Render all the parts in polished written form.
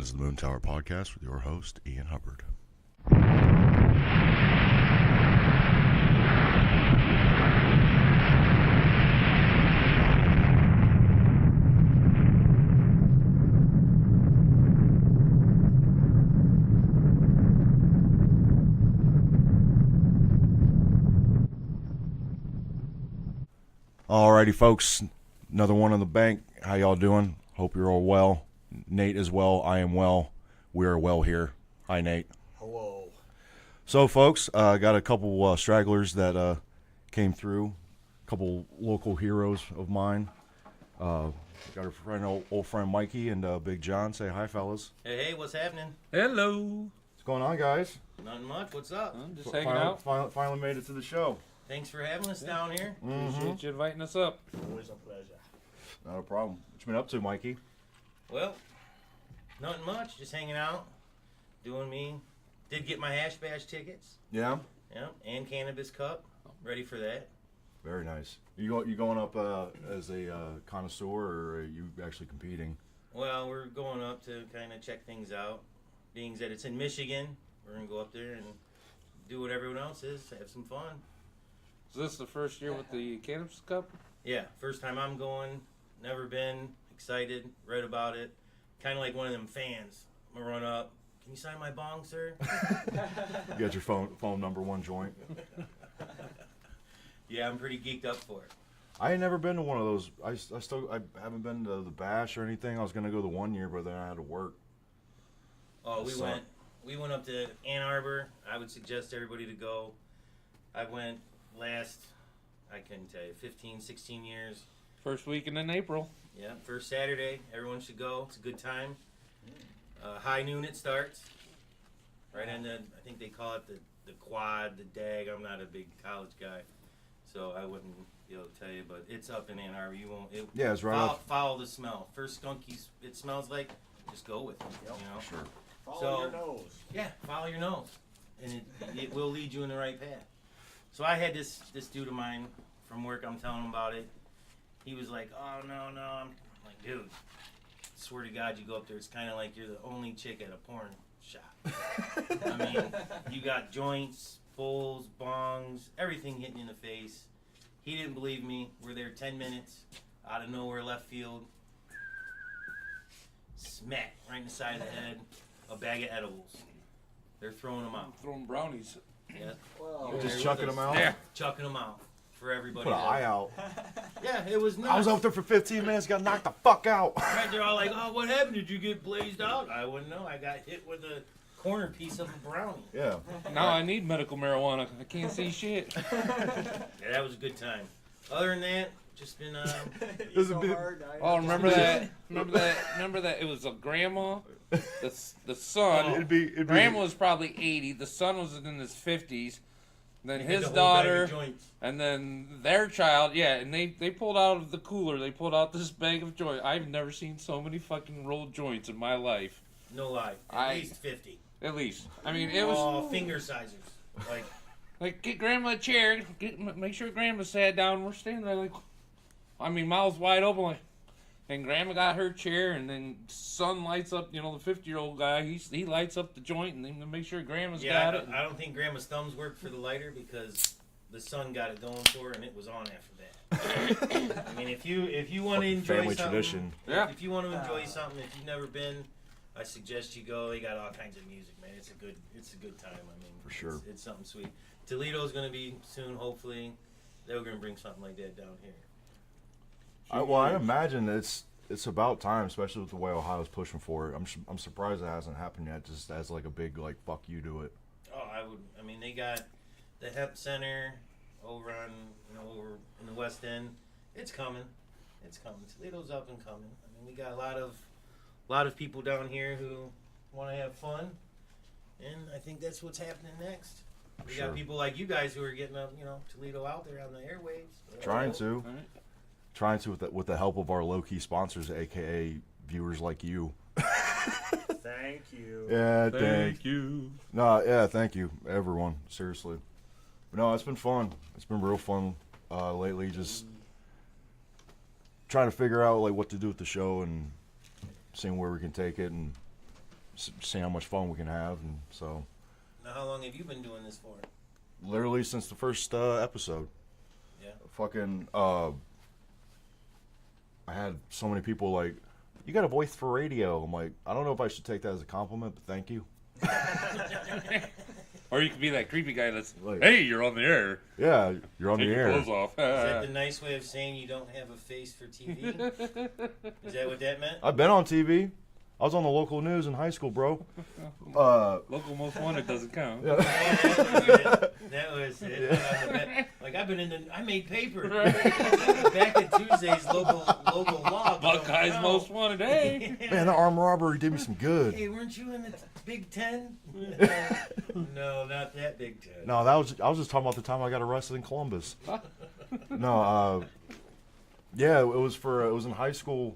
This is the Moon Tower Podcast with your host, Ian Hubbard. Alrighty, folks. Another one on the bank. How y'all doing? Hope you're all well. Nate is well. I am well. We are well here. Hi, Nate. Hello. So, folks, got a couple stragglers that came through. A couple local heroes of mine. Got our friend, old friend Mikey and Big Jon. Say hi, fellas. Hey, what's happening? Hello. What's going on, guys? Nothing much. What's up? I'm just hanging out. Finally made it to the show. Thanks for having us down here. Appreciate you inviting us up. Always a pleasure. Not a problem. What you been up to, Mikey? Well, nothing much. Just hanging out, doing me. Did get my hash bash tickets. Yeah. Yeah, and cannabis cup. Ready for that. Very nice. You going up as a connoisseur, or are you actually competing? Well, we're going up to kind of check things out. Being that it's in Michigan, we're gonna go up there and do what everyone else is. Have some fun. Is this the first year with the Cannabis Cup? Yeah, first time I'm going. Never been. Excited. Read about it. Kind of like one of them fans. I'm gonna run up. Can you sign my bong, sir? You got your phone number, one joint. Yeah, I'm pretty geeked up for it. I ain't never been to one of those. I haven't been to the bash or anything. I was gonna go the one year, but then I had to work. Oh, we went up to Ann Arbor. I would suggest everybody to go. I went last, I couldn't tell you, 15, 16 years. First weekend in April. Yeah, first Saturday. Everyone should go. It's a good time. High noon it starts. Right on the, I think they call it the quad, the dag. I'm not a big college guy, so I wouldn't be able to tell you, but it's up in Ann Arbor. You won't. Yeah, it's right up. Follow the smell. First skunky it smells like, just go with it. Yep. You know? Sure. Follow your nose. Yeah, follow your nose, and it will lead you in the right path. So I had this dude of mine from work. I'm telling him about it. He was like, "Oh no." I'm like, "Dude, swear to God, you go up there. It's kind of like you're the only chick at a porn shop. I mean, you got joints, bowls, bongs, everything hitting you in the face." He didn't believe me. We're there 10 minutes, out of nowhere, left field. Smack right in the side of the head. A bag of edibles. They're throwing them out. Throwing brownies. Yeah. Well, Just chucking them out. Yeah. Chucking them out for everybody. Put an eye out. Yeah, it was nuts. I was out there for 15 minutes. Got knocked the fuck out. Right, they're all like, "Oh, what happened? Did you get blazed out?" I wouldn't know. I got hit with a corner piece of a brownie. Yeah. Now I need medical marijuana. I can't see shit. Yeah, that was a good time. Other than that, just been This is a bit- Oh, remember that? Remember that? It was a grandma. The son. It'd be Grandma was probably 80. The son was in his 50s. Then had his the whole bag daughter. of joints. And then their child, yeah, and they pulled out of the cooler, they pulled out this bag of joints. I've never seen so many fucking rolled joints in my life. No lie, at least 50. At least. I mean, it was... Oh, finger sizers. Like, get Grandma a chair, make sure Grandma sat down, we're standing there like... I mean, mouths wide open like... And Grandma got her chair, and then son lights up, the 50-year-old guy, he lights up the joint, and then make sure Grandma's got it. I don't think Grandma's thumbs worked for the lighter because the son got it going for her, and it was on after that. I mean, if you want to enjoy family something, tradition. Yeah. If you want to enjoy something, if you've never been, I suggest you go. They got all kinds of music, man. It's a good time. I mean, For sure. it's something sweet. Toledo's going to be soon, hopefully. They're going to bring something like that down here. I imagine it's about time, especially with the way Ohio's pushing for it. I'm surprised it hasn't happened yet. Just as like a big fuck you to it. Oh, I mean, they got the Hep Center over on over in the West End. It's coming. Toledo's up and coming. I mean, we got a lot of people down here who want to have fun, and I think that's what's happening next. We got people like you guys who are getting up, Toledo out there on the airwaves. Trying to with the help of our low key sponsors, aka viewers like you. Thank you. Yeah, Thank you. No, yeah, thank you, everyone. Seriously. But no, it's been fun. It's been real fun lately. Just trying to figure out what to do with the show and seeing where we can take it. And see how much fun we can have, and so Now, how long have you been doing this for? literally since the first episode. Yeah. Fucking I had so many people like, you got a voice for radio. I'm like, I don't know if I should take that as a compliment, but thank you. Or you could be that creepy guy that's, Like- hey, you're on the air. Yeah, you're on Take the your air. clothes off. Is that the nice way of saying you don't have a face for TV? Is that what that meant? I've been on TV. I was on the local news in high school, bro. Local Most Wanted doesn't count. That was it. Like I've been in the. I made paper back at Tuesday's local law. Buckeyes Most Wanted, hey. Man, that armed robbery did me some good. Hey, weren't you in the Big Ten? No, not that Big Ten. No, I was just talking about the time I got arrested in Columbus. No, yeah, it was in high school.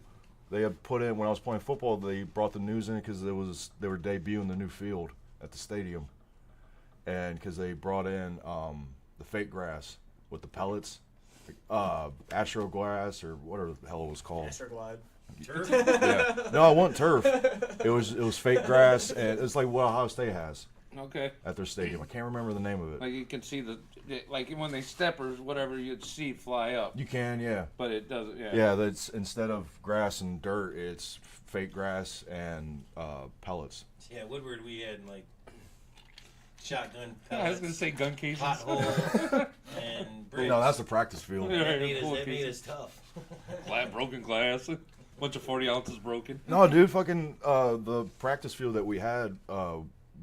They had put in, when I was playing football, they brought the news in because they were debuting the new field at the stadium, and because they brought in the fake grass with the pellets, Astro grass or whatever the hell it was called. Astroglide. Turf? Yeah. No, it wasn't turf. It was fake grass, and it's like what Ohio State has Okay. at their stadium. I can't remember the name of it. Like you can see like when they step or whatever, you'd see it fly up. You can, yeah. But it doesn't, yeah. Yeah, that's instead of grass and dirt, it's fake grass and pellets. Yeah, Woodward, we had like shotgun I was pellets, going to say gun cases. potholes, and bricks. No, that's the practice field. Yeah. That made us, Cool that made cases. us tough. Broken glass. Bunch of 40 ounces broken. No, dude, fucking the practice field that we had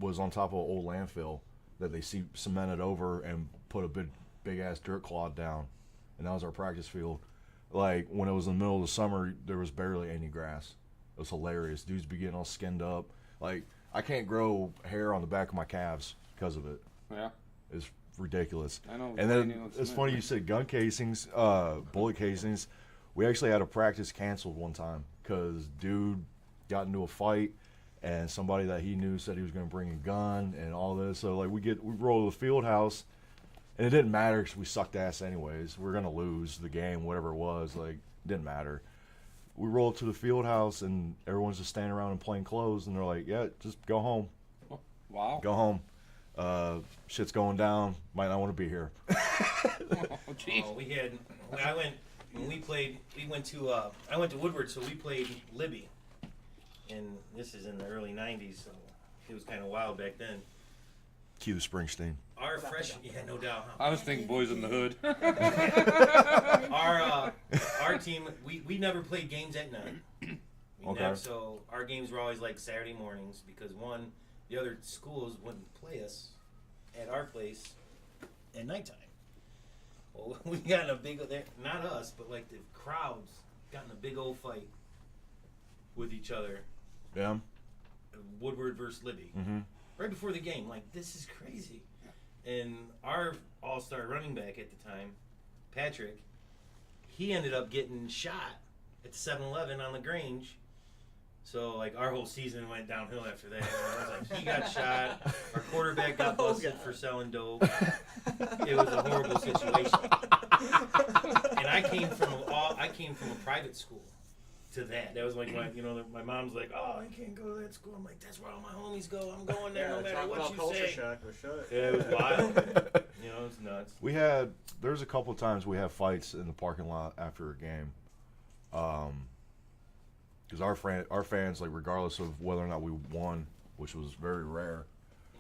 was on top of an old landfill that they cemented over and put a big ass dirt clod down, and that was our practice field. Like when it was in the middle of the summer, there was barely any grass. It was hilarious. Dudes be getting all skinned up. Like I can't grow hair on the back of my calves because of it. Yeah. It's ridiculous. I know. And then it's funny you said gun casings, bullet casings. We actually had a practice canceled one time because dude got into a fight and somebody that he knew said he was going to bring a gun and all this. So like we roll to the field house, and it didn't matter because we sucked ass anyways. We were going to lose the game, whatever it was. Like it didn't matter. We rolled to the field house and everyone's just standing around in plain clothes, and they're like, "Yeah, just go home. Wow. Go home. Shit's going down. Might not want to be here." Oh, jeez. We had. We went to. I went to Woodward, so we played Libby, and this is in the early '90s, so it was kind of wild back then. Cue Springsteen. Our freshman, yeah, no doubt. I was thinking Boys in the Hood. Our team, we never played games at night. Okay. So our games were always like Saturday mornings because the other schools wouldn't play us at our place at nighttime. Well, we got in a big, not us, but like the crowds got in a big old fight with each other. Yeah. Woodward versus Libby. Mm-hmm. Right before the game, like, this is crazy. And our all-star running back at the time, Patrick, he ended up getting shot at 7-Eleven on the Grange. So, like, our whole season went downhill after that. It was like, he got shot. Our quarterback got busted for selling dope. It was a horrible situation. And I came from a private school to that. That was like my mom's like, "Oh, I can't go to that school." I'm like, "That's where all my homies go. I'm going there no matter what you culture say." shock was shut. Yeah, it was wild. It's nuts. There's a couple of times we have fights in the parking lot after a game. Because our fans, like, regardless of whether or not we won, which was very rare,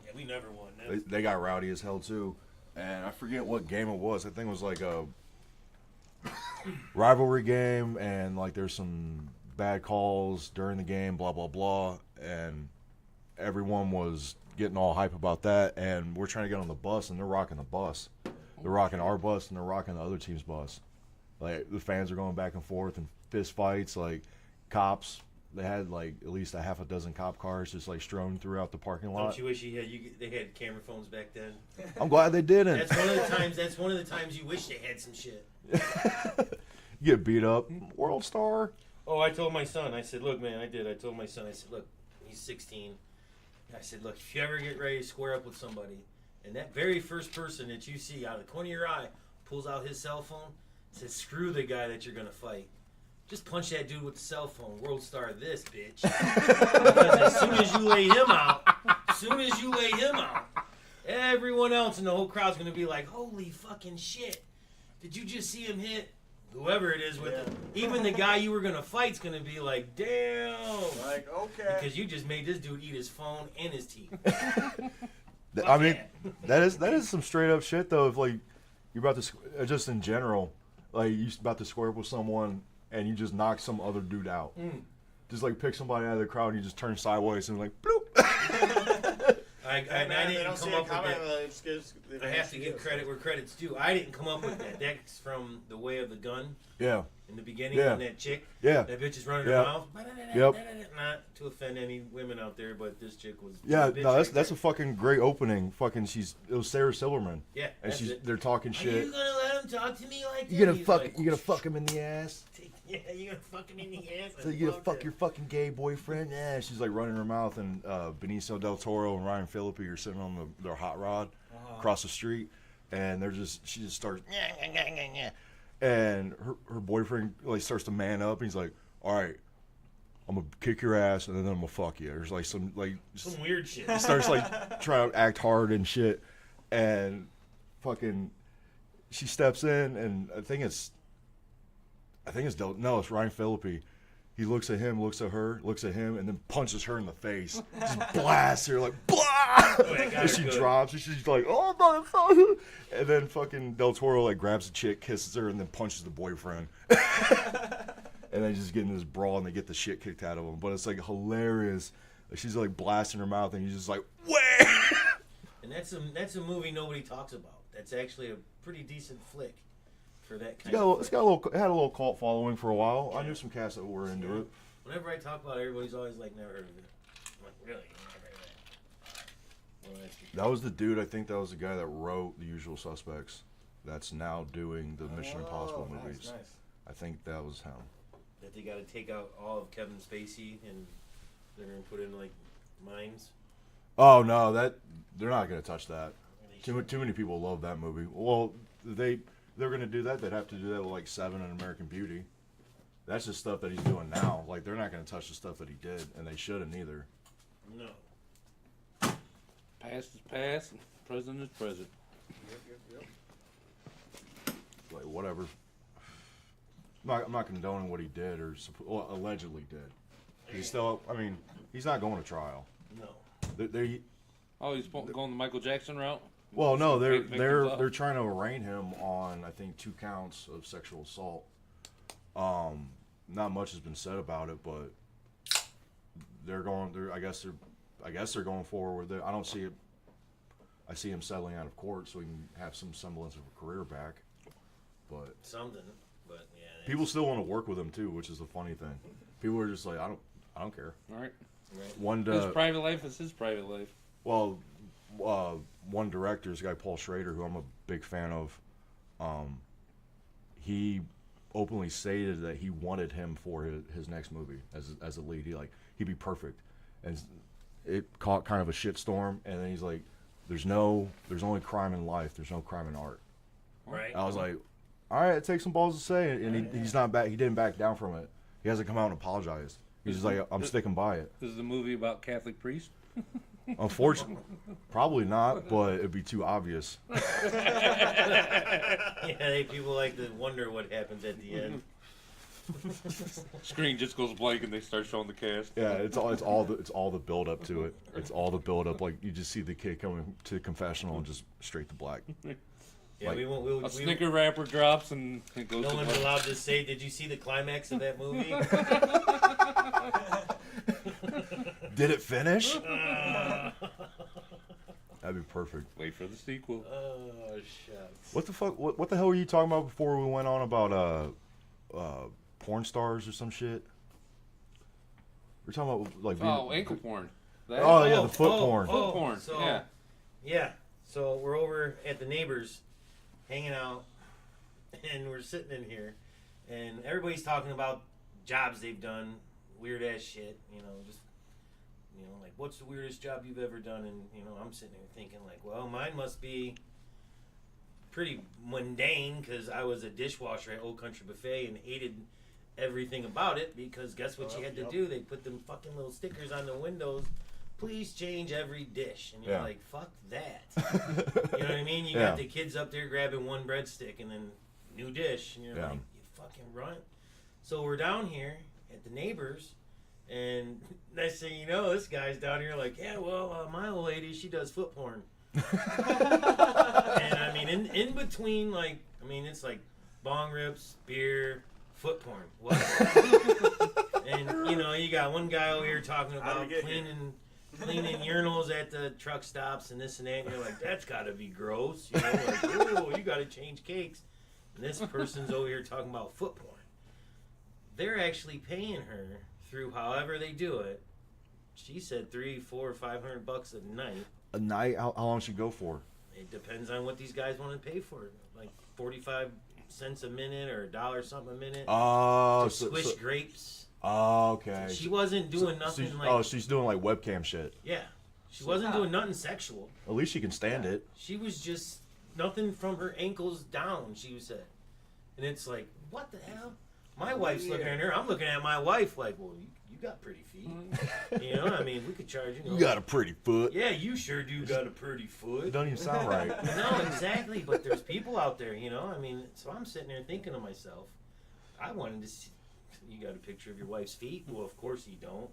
Yeah, we never won. they got rowdy as hell too. And I forget what game it was. I think it was like a rivalry game, and like there's some bad calls during the game, blah blah blah, and everyone was getting all hype about that. And we're trying to get on the bus, and they're rocking the bus. They're rocking our bus, and they're rocking the other team's bus. Like the fans are going back and forth and fist fights. Like cops, they had like at least a half a dozen cop cars just like strewn throughout the parking lot. Don't you wish they had camera phones back then? I'm glad they didn't. That's one of the times you wish they had some shit. You get beat up. World star. Oh, I told my son. I said, "Look, man, I did. I told my son. I said, look, he's 16. I said, look, if you ever get ready to square up with somebody, and that very first person that you see out of the corner of your eye pulls out his cell phone, says, screw the guy that you're gonna fight. just punch that dude with the cell phone. World star this, bitch. Because as soon as you lay him out, everyone else in the whole crowd's going to be like, holy fucking shit. Did you just see him hit whoever it is with it? Even the guy you were going to fight's going to be like, damn. Like, okay. Because you just made this dude eat his phone and his teeth. I mean, that is some straight up shit though. If like you're about to just in general, like you're about to square up with someone and you just knock some other dude out, just like pick somebody out of the crowd and you just turn sideways and like bloop. I didn't come up with that. I have to give credit where credit's due. I didn't come up with that. That's from The Way of the Gun. Yeah. In the beginning, when that chick, that bitch is running her mouth. Yep. Not to offend any women out there, but this chick was. Yeah, no, that's a fucking great opening. Fucking, it was Sarah Silverman. Yeah, and they're talking shit. Are you gonna let him talk to me like that? You gonna fuck him in the ass? Yeah, you gonna fuck him in the ass? So you gonna fuck your fucking gay boyfriend? Yeah, she's like running her mouth, and Benicio del Toro and Ryan Phillippe are sitting on their hot rod across the street, and she just starts. And her boyfriend like starts to man up, and he's like, "All right, I'm gonna kick your ass, and then I'm gonna fuck you." There's like some weird shit. He starts like trying to act hard and shit, and fucking she steps in, and I think it's Ryan Phillippe. He looks at him, looks at her, looks at him, and then punches her in the face. Just blasts her like, blah! And she drops, and she's like, oh, motherfucker! And then fucking Del Toro like grabs the chick, kisses her, and then punches the boyfriend. And they just get in this brawl, and they get the shit kicked out of them. But it's like hilarious. She's like blasting her mouth, and he's just like, wait! And that's a movie nobody talks about. That's actually a pretty decent flick. For that kind it had a little cult following for a while. Yeah. I knew some cats that were into it. Whenever I talk about it, everybody's always like, never heard of it. I'm like, really? Never heard of that? Well, that was the dude, I think that was the guy that wrote The Usual Suspects that's now doing the Mission Impossible movies. Nice. I think that was him. That they got to take out all of Kevin Spacey and they're going to put in like mines? Oh, no, they're not going to touch that. Too many people love that movie. Well, they're going to do that, they'd have to do that with like Seven and American Beauty. That's just stuff that he's doing now. Like, they're not going to touch the stuff that he did, and they shouldn't either. No. Past is past, and present is present. Yep. Like, whatever. I'm not condoning what he did or allegedly did. He's still, I mean, he's not going to trial. No. He's going the Michael Jackson route? Well, no, they're trying to arraign him on, I think, 2 counts of sexual assault. Not much has been said about it, but I guess they're going forward with it. I don't see it. I see him settling out of court so he can have some semblance of a career back. But yeah. People still want to work with him too, which is the funny thing. People are just like, I don't care. All right. His private life is his private life. Well, one director, this guy Paul Schrader, who I'm a big fan of, he openly stated that he wanted him for his next movie as a lead. He'd be perfect, and it caught kind of a shitstorm. And then he's like, "There's only crime in life. There's no crime in art." Right. I was like, "All right, it takes some balls to say it," and he's not back. He didn't back down from it. He hasn't come out and apologized. He's just like, "I'm sticking by it." This is the movie about Catholic priests? Unfortunately, probably not, but it'd be too obvious. Yeah, people like to wonder what happens at the end. Screen just goes blank and they start showing the cast. Yeah, it's all the build up to it. It's all the build up. Like, you just see the kid coming to the confessional and just straight to black. Yeah, like, a Snicker wrapper drops and it goes. No one's allowed to say, "Did you see the climax of that movie?" Did it finish? That'd be perfect. Wait for the sequel. Oh, shucks. What the fuck? What the hell were you talking about before we went on about porn stars or some shit? We're talking about like ankle porn. The foot porn. Foot porn. So, yeah. So we're over at the neighbors, hanging out, and we're sitting in here, and everybody's talking about jobs they've done, weird ass shit. Like, what's the weirdest job you've ever done? And I'm sitting here thinking like, well, mine must be pretty mundane because I was a dishwasher at Old Country Buffet and hated everything about it because guess what you had to Yep. do? They put them fucking little stickers on the windows. Please change every dish, and you're Yeah. like, fuck that. You know what I mean? You Yeah. got the kids up there grabbing one breadstick and then new dish, and you're Yeah. like, you fucking run. So we're down here at the neighbors, and next thing you know, this guy's down here like, yeah, well, my old lady, she does foot porn. And I mean, in between, like, I mean, it's like bong rips, beer, foot porn, whatever. And you know, you got one guy over here talking How about did we get here? cleaning urinals at the truck stops and this and that. And you're like, that's got to be gross. You know, like, oh, you got to change cakes. And this person's over here talking about foot porn. They're actually paying her through however they do it. She said $300, $400, $500 a night. A night? How long should you go for? It depends on what these guys want to pay for it. Like 45 cents a minute or $1 something a minute. Oh, to squish grapes. Okay. She wasn't doing nothing she's, like. she's doing like webcam shit. Yeah. She wasn't doing nothing sexual. At least she can stand it. She was just nothing from her ankles down, she said. And it's like, what the hell? My wife's looking at her. I'm looking at my wife like, well, you got pretty feet. You know, I mean, we could charge you. You got a pretty foot. Yeah, you sure do got a pretty foot. It doesn't even sound right. No, exactly. But there's people out there, you know. I mean, so I'm sitting there thinking to myself, I wanted to see. You got a picture of your wife's feet? Well, of course you don't.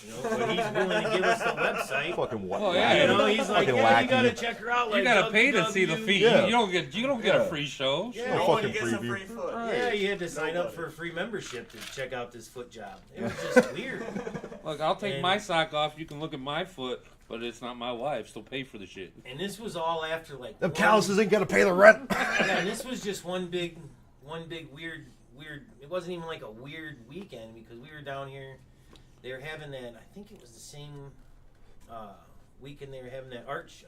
You know, but he's willing to give us the website. Fucking what? Oh, yeah. You know, he's like, Fucking yeah, you wacky. gotta check her out. Like, You gotta pay to see the feet. Yeah. You don't get a Yeah. free show. Yeah. No fucking one gets a preview. free foot. Yeah, you had to sign up Nobody. for a free membership to check out this foot job. It was just weird. Look, I'll take And- my sock off. You can look at my foot, but it's not my wife. Still pay for the shit. And this was all after like Them calluses ain't gonna pay the rent. Yeah, and this was just one big weird. It wasn't even like a weird weekend because we were down here. They were having that. I think it was the same weekend they were having that art show.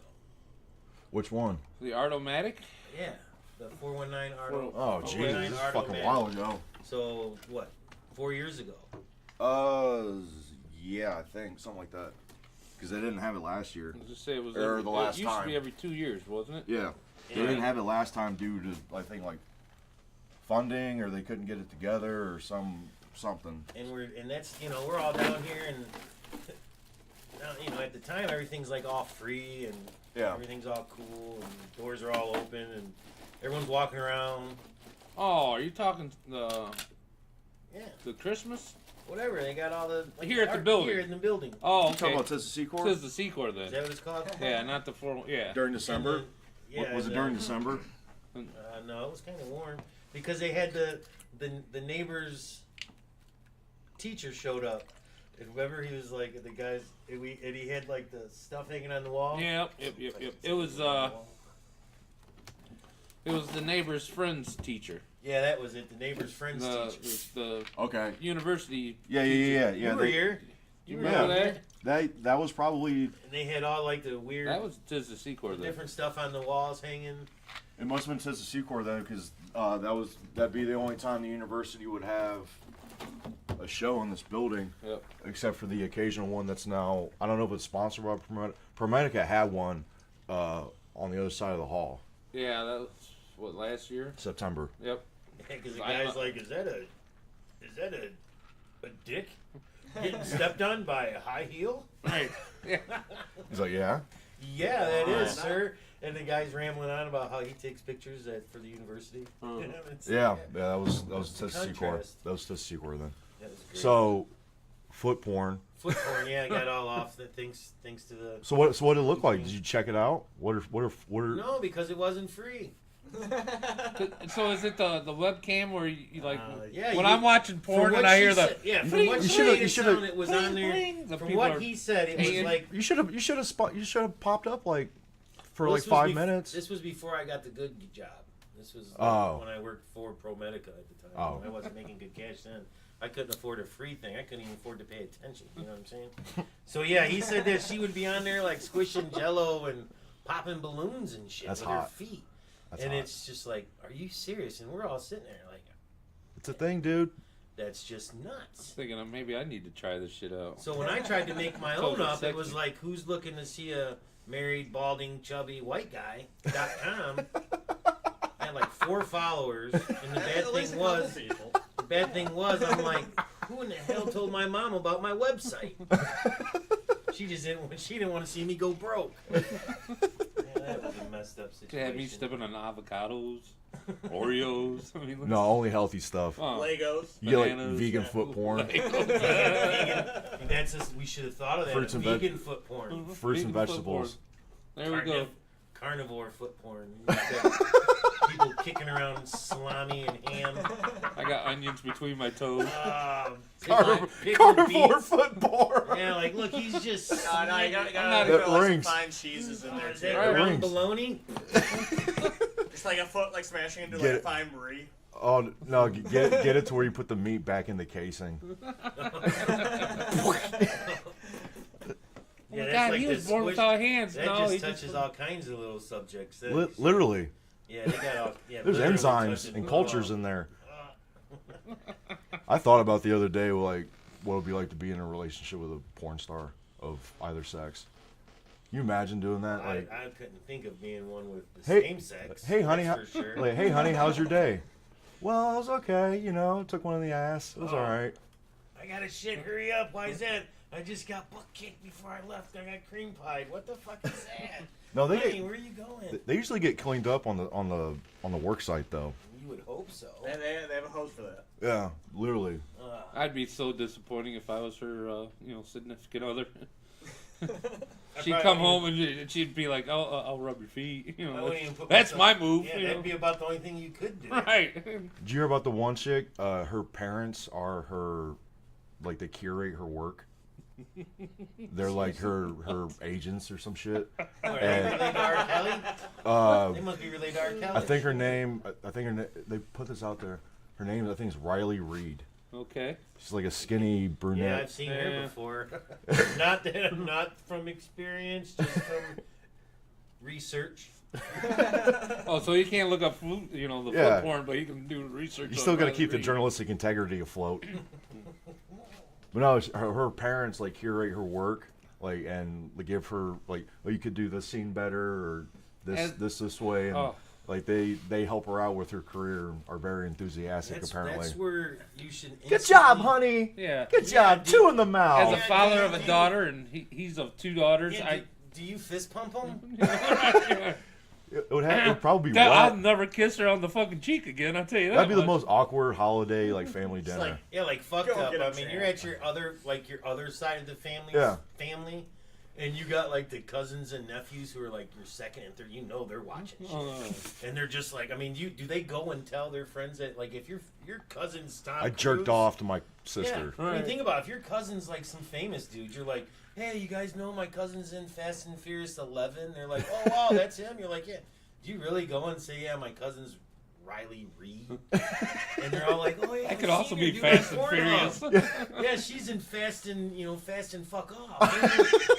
Which one? The Artomatic? Yeah, the 419 art. Oh, Okay. Jesus, Nine this is Art fucking Omatic. while ago. So what? 4 years ago. Yeah, I think something like that. Because they didn't have it last year. I'll just say it was. Or the last it used to time. be every 2 years, wasn't it? Yeah. They Yeah. didn't have it last time due to, I think, like funding, or they couldn't get it together, or something. And that's we're all down here and at the time everything's like all free and Yeah. everything's all cool and doors are all open and everyone's walking around. Oh, are you talking Yeah. the Christmas? Whatever, they got all the Here at the art building. Here in the building. Oh, You talking okay. about Tennessee It Corps? says the Secor then. Is that what it's called? Yeah, not the formal. Yeah. During December? And yeah. Was it and, during December? No, it was kind of warm because they had the neighbor's teacher showed up. And remember, he was like the guys, and he had like the stuff hanging on the wall. Yep. It was the neighbor's friend's teacher. Yeah, that was it. The neighbor's friend's teacher. The Okay. university. Yeah. You were they- here. You Yeah. remember that? That was probably. And they had all like the weird, That was just the Secor then. different stuff on the walls hanging. It must have been Tennessee Corps then, because that'd be the only time the university would have a show in this building. Yep. Except for the occasional one that's now, I don't know if it's sponsored by ProMedica had one on the other side of the hall. Yeah, that was what, last year. September. Yep. Because the guy's like, is that a dick getting stepped on by a high heel? Right. Yeah. He's like, yeah. Yeah, that is, sir. And the guy's rambling on about how he takes pictures for the university. It's- Yeah, that was Tennessee Corps. Contrast. That was Tennessee Corps then. That was great. So, foot porn. Foot porn, yeah, got all off the thanks to the. So what did it look like? Did you check it out? What are? No, because it wasn't free. So is it the webcam where you like yeah, when you- I'm watching From porn what and I she hear the said- yeah, from bling, what you she should've- made you it should've- sound, it was bling, on there. bling. The From people what are he said, it was paying. like You should have popped up like for Well, like this was 5 minutes. This was before I got the good job. This was Oh. when I worked for ProMedica at the time. Oh. I wasn't making good cash then. I couldn't afford a free thing. I couldn't even afford to pay attention. You know what I'm saying? So yeah, he said that she would be on there like squishing Jello and popping balloons and shit That's with her hot. feet. That's and hot. it's just like, are you serious? And we're all sitting there like, It's a thing, dude. that's just nuts. thinking maybe I need to try this shit out. So when I tried to make my Totally own up, it was sexy. like, who's looking to see a married, balding, chubby white guy.com. I had like 4 followers, and the bad thing was, bad thing was, I'm like, who in the hell told my mom about my website? She didn't want to see me go broke. Yeah, that was a messed up She situation. had me stepping on avocados, Oreos. I mean, No, only healthy stuff. oh, Legos. You get like bananas. vegan foot porn, Vegan. That's just, we should have thought of that. Fruits and vegan foot porn. fruits and Vegan foot vegetables. porn. There we go. Carnivore foot porn. You got people kicking around salami and ham. I got onions between my toes. Pickled Carnivore beets. foot porn. Yeah, like look, he's just. No, you gotta not- throw That like some rings. fine cheeses in there Is too. that Right. ground Rings. bologna? Just like a foot, like smashing into Get like a it. fine brie. Oh no, get it to where you put the meat back in the casing. Oh my that's God, like he the was born squish- without hands. That No, just he touches all kinds of little subjects. Literally, Yeah, they got all. Yeah, there's literally enzymes touches- and cultures in there. I thought about the other day, like what it would be like to be in a relationship with a porn star of either sex. Can you imagine doing that? Like, I couldn't think of being one with the Hey- same sex. hey, honey, that's for sure. like, hey, honey, how's your day? Well, it was okay. You know, took one in the ass. It was all right. I gotta shit. Hurry up. Why is that? I just got butt kicked before I left. I got cream pied. What the fuck is that? No, they Honey, get, where are you going? they usually get cleaned up on the work site though. You would hope so. They have a hose for that. Yeah, literally. I'd be so disappointing if I was her, significant other. She'd probably come wouldn't home and she'd be like, "Oh, I'll rub your feet." You I know, wouldn't even put that's my myself- move. Yeah, you that'd know? be about the only thing you could do. Right. Did you hear about the one chick? Her parents are her, like they curate her work. They're like her agents or some shit. Are they And- related to R. Kelly? Uh, They must be related to R. Kelly. I think her name. They put this out there. Her name, I think, is Riley Reed. Okay. She's like a skinny Yeah, brunette. I've seen her Yeah. before. not from experience, just from research. Oh, so you can't look up, the Yeah. foot porn, but you can do research. You on still got to Riley keep the Reid. journalistic integrity afloat. But no, her parents like curate her work, like, and they give her like, oh, you could do this scene better or this way, and Oh. like they help her out with her career and are very enthusiastic apparently. That's where you should. Good job, instantly- honey. Yeah. Good Yeah, job. dude. 2 in the As mouth. a father of a daughter, and he's of 2 daughters, Yeah, do you fist pump them? It would probably be I'll wet. never kiss her on the fucking cheek again. I'll tell you that. That'd be the much. most awkward holiday like family It's dinner. like, Yeah, like fucked Go up. get I a mean, champ. you're at your other side of the family. Yeah. Family, and you got like the cousins and nephews who are like your second and third. You know they're watching shit. Oh, And they're just like, I mean, do they go and tell their friends that, like, if your cousin's Tom I jerked Cruise- off to my sister. Yeah. I mean, Right. think about it. If your cousin's like some famous dude, you're like, hey, you guys know my cousin's in Fast and Furious 11? They're like, oh wow, that's him. You're like, yeah. Do you really go and say, yeah, my cousin's Riley Reed? And they're all like, oh yeah. That I've could also seen her be do Fast that and Pornhub." Furious. Yeah, she's in Fast and Fuck Off.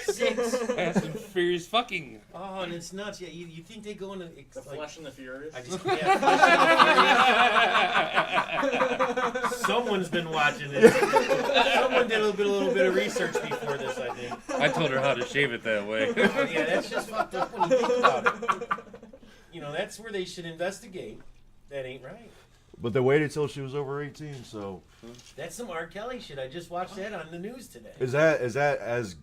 6. Fast and Furious fucking. Oh, and it's nuts. Yeah, you think they go into the Flesh and the Furious. I just yeah. Flesh and the Furious. Someone's been watching this. Someone did a little bit of research before this, I think. I told her how to shave it that way. Yeah, that's just fucked up when you think about it. You know, that's where they should investigate. That ain't right. But they waited till she was over 18. So That's some R. Kelly shit. I just watched that on the news today. is that as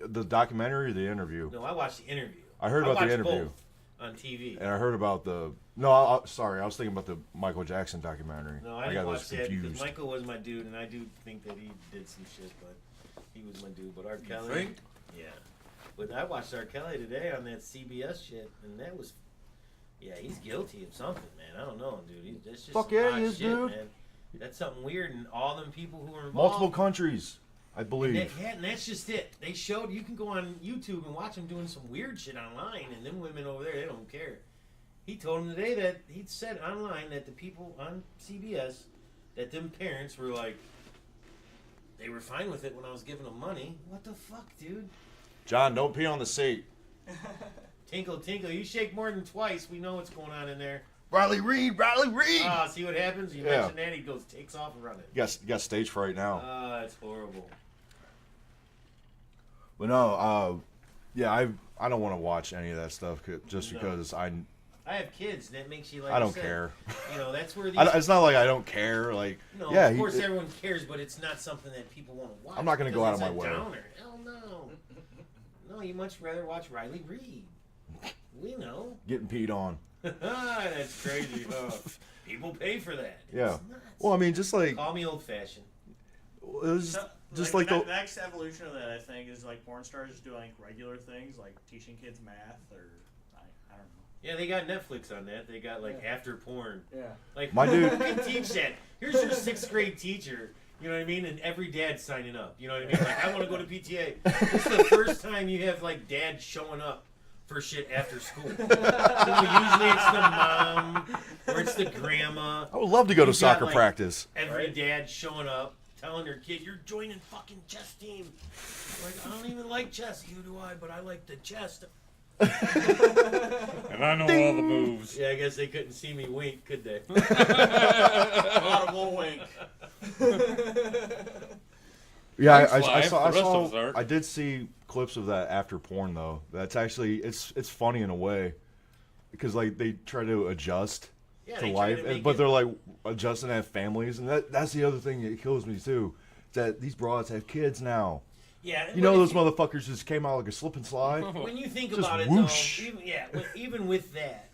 the documentary or the interview? No, I watched the interview. I heard about the watched interview. both on TV. And I heard about the sorry, I was thinking about the Michael Jackson documentary. No, I didn't got watch those that because confused. Michael was my dude, and I do think that he did some shit, but he was my dude. But R. Kelly, think? yeah. But I watched R. Kelly today on that CBS shit, and that was, yeah, he's guilty of something, man. I don't know, dude. That's just Fuck some yeah, odd he is, shit, dude. man. That's something weird, and all them people who were involved. Multiple countries, I believe. And that's just it. They showed, you can go on YouTube and watch them doing some weird shit online, and them women over there, they don't care. He told him today that he'd said online that the people on CBS, that them parents were like, they were fine with it when I was giving them money. What the fuck, dude? John, don't pee on the seat. Tinkle, tinkle. You shake more than twice. We know what's going on in there. Riley Reed, Riley Reed. Ah, see what happens? You Yeah. mention that, he goes, takes off and running. You got stage fright now. Ah, that's horrible. But no, yeah, I don't want to watch any of that stuff just No. because I have kids. That makes you like. I don't said, care. You know, that's where these. It's not like I don't care. Like, No, yeah, of course everyone cares, but it's not something that people want to watch. I'm not going to go out of my way. Downer. Hell no. No, you much rather watch Riley Reid. We know. Getting peed on. That's crazy. People pay for that. Yeah. It's nuts. Well, I mean, just like Call me old-fashioned. it was just like like the the next evolution of that, I think, is like porn stars just doing regular things like teaching kids math or I don't know. Yeah, they got Netflix on that. They got like after porn. Yeah. Like My dude- who can teach that? Here's your 6th grade teacher. You know what I mean? And every dad's signing up. You know what I mean? Like I want to go to PTA. This is the first time you have like dad showing up for shit after school. So usually it's the mom or it's the grandma. I would love to go to You've got, soccer like, practice. Every dad showing up, telling their kid, "You're joining fucking chess team." Like I don't even like chess. You do I, but I like the chess. And I know all the moves. Yeah, I guess they couldn't see me wink, could they? Audible wink. Yeah, Thanks, I Life. saw. The rest of us aren't. I did see clips of that after porn though. That's actually it's funny in a way because like they try to adjust Yeah, to they try life, to make but it- they're like adjusting to have families, and that's the other thing that kills me too. That these broads have kids now. Yeah, You know but those if motherfuckers just came out like a slip and slide. when you think Just about it, whoosh. though, even with that,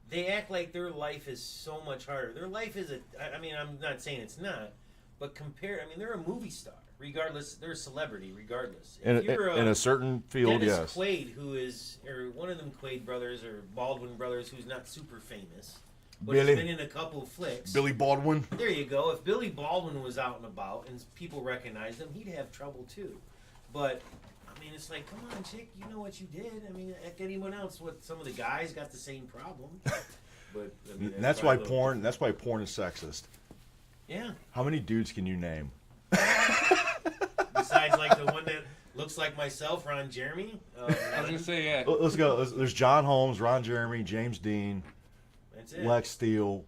they act like their life is so much harder. Their life is I mean, I'm not saying it's not, but they're a movie star. Regardless, they're a celebrity. Regardless, In if you're a certain field, Dennis yes. Quaid, who is, or one of them Quaid brothers or Baldwin brothers, who's not super famous, but Billy. has been in a couple of flicks. Billy Baldwin. There you go. If Billy Baldwin was out and about and people recognized him, he'd have trouble too. But I mean, it's like, come on, chick, you know what you did. I mean, like anyone else, some of the guys got the same problem. But I mean, And that's why probably- porn. That's why porn is sexist. Yeah. How many dudes can you name? Besides, like the one that looks like myself, Ron Jeremy. I was gonna say yeah. Let's go. There's John Holmes, Ron Jeremy, James Dean, That's it. Lex Steele,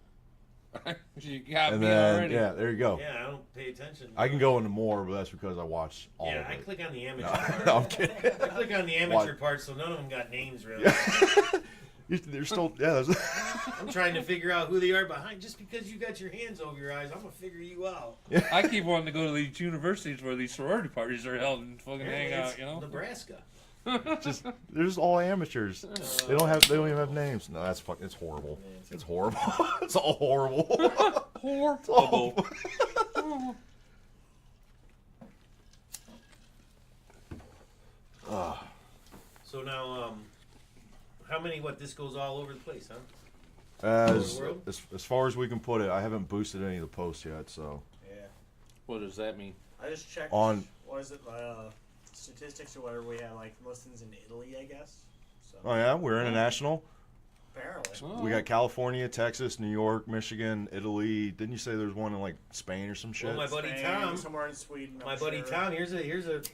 You got and me then already. yeah, there you go. Yeah, I don't pay attention. I can go into more, but that's because I watch all Yeah, of I it. click on the amateur No, part. I'm kidding. I click on the amateur part, so none of them got names really. They're still there's I'm trying to figure out who they are behind. Just because you got your hands over your eyes, I'm gonna figure you out. I keep wanting to go to these universities where these sorority parties are held and fucking hang It's out, you know? Nebraska. just they're just all amateurs. They don't even have names. No, that's fucking. It's horrible. It's horrible. It's all horrible. Horrible. So now, how many? This goes all over the place, huh? As, World? as far as we can put it, I haven't boosted any of the posts yet. So Yeah. What does that mean? I just checked On- what is it, statistics or whatever we have like listens in Italy, I guess. So oh yeah, we're international. apparently. Oh. We got California, Texas, New York, Michigan, Italy. Didn't you say there's one in like Spain or some shit? Well, my buddy Spain, Tom. somewhere in Sweden. My I'm buddy sure. Tom. Here's a.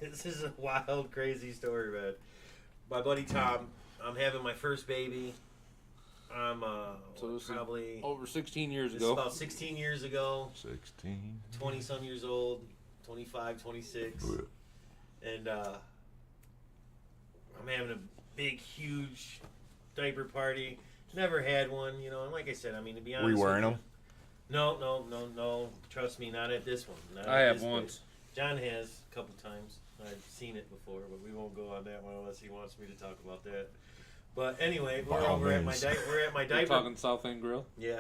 This is a wild, crazy story, man. My buddy Tom. I'm having my first baby. I'm So this is probably over 16 years this is ago. about 16 years ago. 16. 20 some years old, 25, 26, and I'm having a big, huge diaper party. Never had one, you know. And like I said, I mean, to be honest, Were you wearing with them? you- No. Trust me, not at this one. Not I at have this once. place. John has a couple times. I've seen it before, but we won't go on that one unless he wants me to talk about that. But anyway, By all we're at my means. diaper. We're talking South End Grill. Yeah.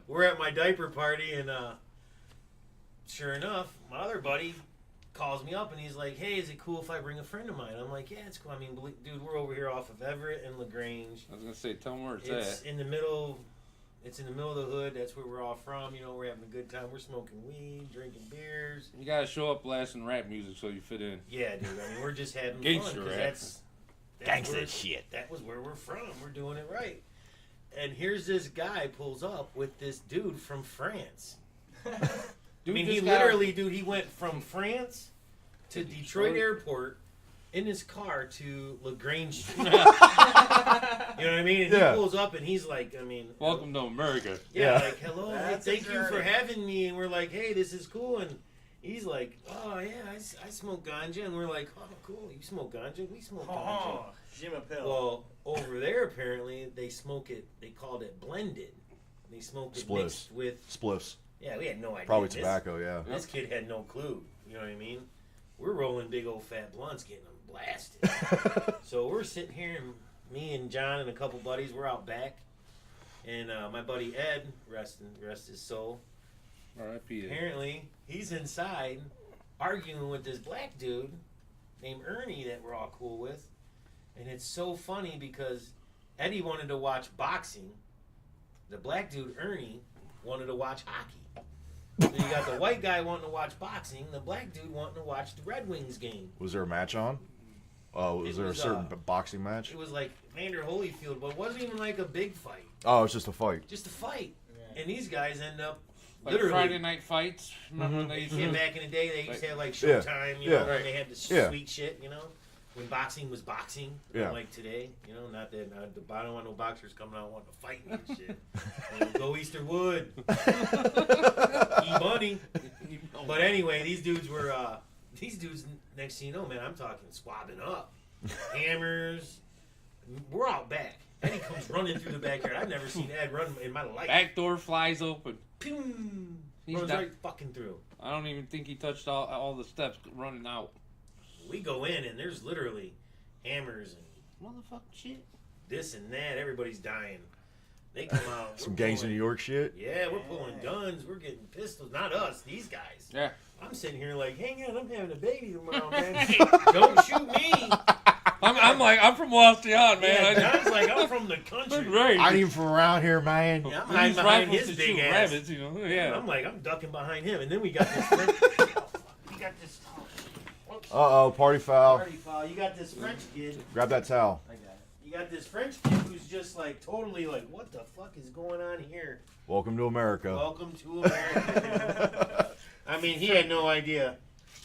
We're at my diaper party, and sure enough, my other buddy calls me up, and he's like, "Hey, is it cool if I bring a friend of mine?" I'm like, "Yeah, it's cool. I mean, dude, we're over here off of Everett and LaGrange. I was gonna say, tell them where it's It's at. in the middle. It's in the middle of the hood. That's where we're all from. You know, we're having a good time. We're smoking weed, drinking beers. You gotta show up blasting rap music so you fit in. Yeah, dude. I mean, we're just having fun Gangster because rap. that's Gangsta shit. That was where we're from. We're doing it right. And here's this guy pulls up with this dude from France. I Dude mean, he just got- literally, dude, he went from France to Detroit Detroit. Airport in his car to LaGrange. You know what I mean? And Yeah. he pulls up and he's like, I mean, Welcome to America. yeah, Yeah. like, hello, That's thank a you for journey. having me. And we're like, hey, this is cool. And He's like, oh yeah, I smoke ganja, and we're like, oh cool, you smoke ganja? We smoke ganja. Oh, Jim a pill. Well, over there apparently they smoke it. They called it blended. They smoked it Spliffs. mixed with. Spliffs. Yeah, we had no idea. Probably tobacco, yeah. This kid had no clue. You know what I mean? We're rolling big old fat blunts, getting them blasted. So we're sitting here, and me and John and a couple buddies, we're out back, and my buddy Ed, rest his soul. R.I.P. Apparently, he's inside arguing with this black dude named Ernie that we're all cool with. And it's so funny because Eddie wanted to watch boxing. The black dude, Ernie, wanted to watch hockey. So you got the white guy wanting to watch boxing, the black dude wanting to watch the Red Wings game. Was there a match on? Was there a certain boxing match? It was like Vander Holyfield, but it wasn't even like a big fight. Oh, it's just a fight. Just a fight. Yeah. And these guys end up Like literally... Friday night fights. Remember when they used Yeah, to... back in the day, they used to have like Yeah. Showtime, you know, Yeah. and they had the Yeah. sweet shit, you know, when boxing was boxing, Yeah. like today, you know, not that I don't want no boxers coming out wanting to fight me and shit. You know, go Easterwood, E-Money. But anyway, these dudes next thing you know, man, I'm talking swabbing up, hammers. We're out back. Eddie comes running through the backyard. I've never seen Ed run in my life. Back door flies open. Pew! He's Runs down. right fucking through. I don't even think he touched all the steps running out. We go in and there's literally hammers and Motherfucking shit. this and that. Everybody's dying. They come out. Some we're gangs in pulling- New York shit. Yeah, we're pulling guns. We're getting pistols. Not us. These guys. Yeah. I'm sitting here like, hang on, I'm having a baby tomorrow, man. Don't shoot me. I'm from Wasion, man. Yeah, John's like, I'm from the country. Right. I ain't even from around here, man. Yeah, I'm We hiding use behind rifles his to shoot big ass. rabbits, you know. Yeah. I'm like, I'm ducking behind him. And then we got this French. We got this. Whoops. Uh-oh, party foul. Party foul. You got this French kid. Grab that towel. I got it. You got this French kid who's just like totally like, what the fuck is going on here? Welcome to America. Welcome to America. I mean, he had no idea.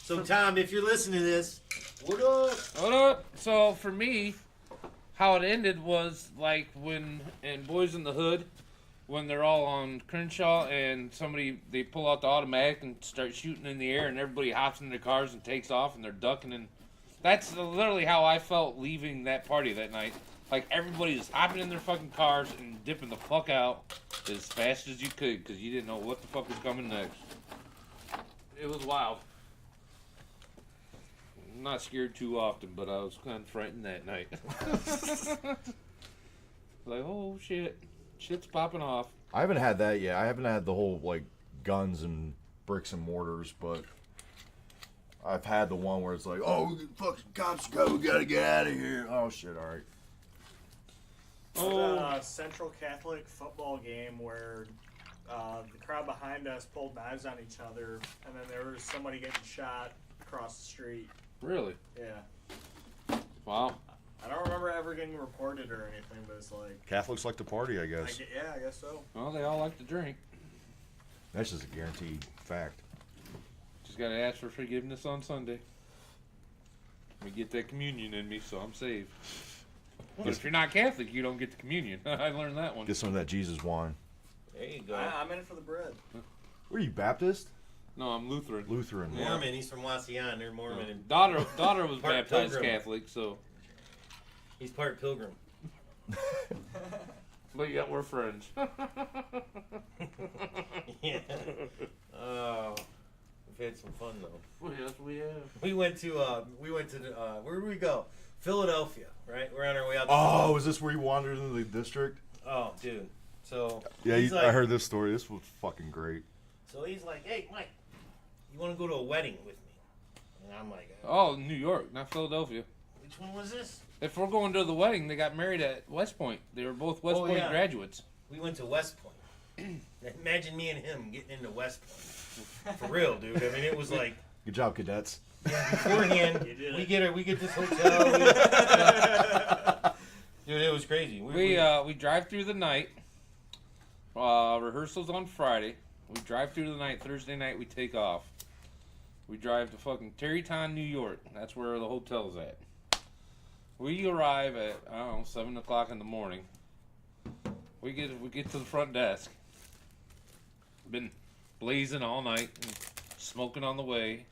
So, Tom, if you're listening to this, what up? Hold up. So for me, how it ended was like when in Boys in the Hood, when they're all on Crenshaw and they pull out the automatic and start shooting in the air and everybody hops in their cars and takes off and they're ducking, and that's literally how I felt leaving that party that night. Like everybody just hopping in their fucking cars and dipping the fuck out as fast as you could because you didn't know what the fuck was coming next. It was wild. I'm not scared too often, but I was kind of frightened that night. Like, oh shit, shit's popping off. I haven't had that yet. I haven't had the whole, like, guns and bricks and mortars, but I've had the one where it's like, oh, fucking cops go, we gotta get out of here. Oh, shit, all right. The Central Catholic football game where the crowd behind us pulled knives on each other, and then there was somebody getting shot across the street. Really? Yeah. Wow. I don't remember ever getting reported or anything, but it's like, Catholics like to party, I guess. I guess so. Well, they all like to drink. That's just a guaranteed fact. Just gotta ask for forgiveness on Sunday. We get that communion in me, so I'm saved. But if you're not Catholic, you don't get the communion. I learned that one. Get some of that Jesus wine. There you go. I'm in it for the bread. What are you, Baptist? No, I'm Lutheran. Lutheran. Yeah. Mormon. He's from Wasion. They're Mormon. And Daughter was Part baptized Pilgrim. Catholic, so. he's part Pilgrim. But yeah, we're friends. Yeah. Oh, we've had some fun though. Well, yes, we have. We went to the where did we go? Philadelphia, right? We're on our way out. To Oh, is this where you wandered into the district? Oh, dude. So Yeah, he's like, I heard this story. This was fucking great. So he's like, "Hey, Mike, you want to go to a wedding with me?" And I'm like, Oh, New York, not Philadelphia. "Which one was this?" If we're going to the wedding, they got married at West Point. They were both West Point yeah. graduates. We went to West Point. Imagine me and him getting into West Point. For real, dude. I mean, it was like Good job, cadets. beforehand. You did We get this hotel. Dude, it was crazy. We drive through the night. Rehearsals on Friday. We drive through the night. Thursday night we take off. We drive to fucking Tarrytown, New York. That's where the hotel's at. We arrive at 7 o'clock in the morning. We get to the front desk. Been blazing all night. And smoking on the way.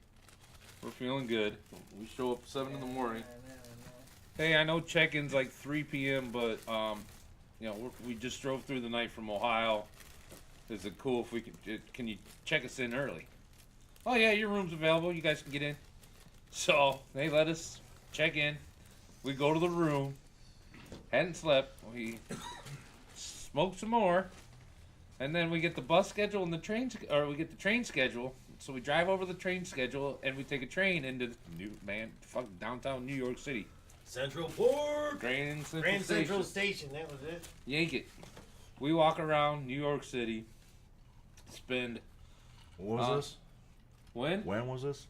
We're feeling good. We show up at 7 in the morning. Hey, I know check-in's like 3 p.m., but you know, we just drove through the night from Ohio. Is it cool if we can you check us in early? Oh yeah, your room's available. You guys can get in. So they let us check in. We go to the room. Hadn't slept. We smoke some more, and then we get the bus schedule and we get the train schedule. So we drive over the train schedule and we take a train into downtown New York City. Central Port. Grand Central Station. That was it. Yank it. We walk around New York City. Spend. What was this? When? When was this?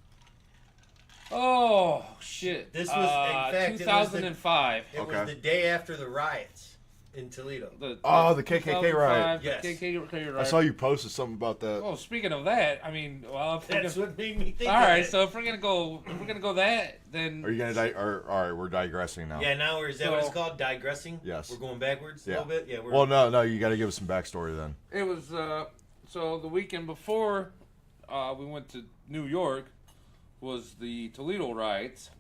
Oh shit! This was in fact 2005. It was the day after the riots in Toledo. The KKK riot. Yes. KKK riot. I saw you posted something about that. Oh, speaking of that, I mean, well, That's what made me think. All of right, it. so if we're gonna go that, then Are you gonna all right, we're digressing now. Yeah, now is that what it's called? Digressing? Yes. We're going backwards a Yeah. little bit? Yeah. Well, no, you got to give us some backstory then. it was so the weekend before we went to New York was the Toledo riots,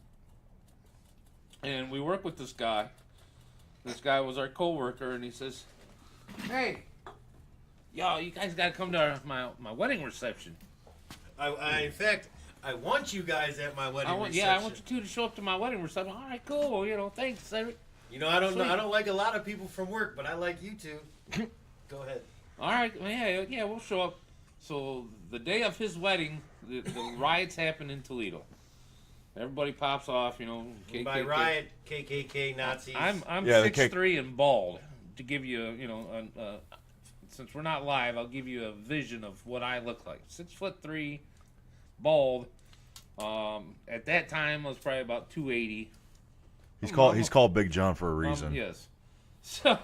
and we work with this guy. This guy was our co-worker, and he says, "Hey, y'all, you guys got to come to my wedding reception." In fact, I want you guys at my wedding reception. Yeah, I want you two to show up to my wedding reception. All right, cool. You know, thanks, Eric. You know, I don't like a lot of people from work, but I like you two. Go ahead. All right, yeah, we'll show up. So the day of his wedding, the riots happen in Toledo. Everybody pops off, you know. KKK. By riot, KKK, Nazis. I'm Yeah, the 6'3" and bald. To give you, you know, since we're not live, I'll give you a vision of what I look like. 6'3", bald. At that time, I was probably about 280. He's called Big Jon for a reason. Yes. So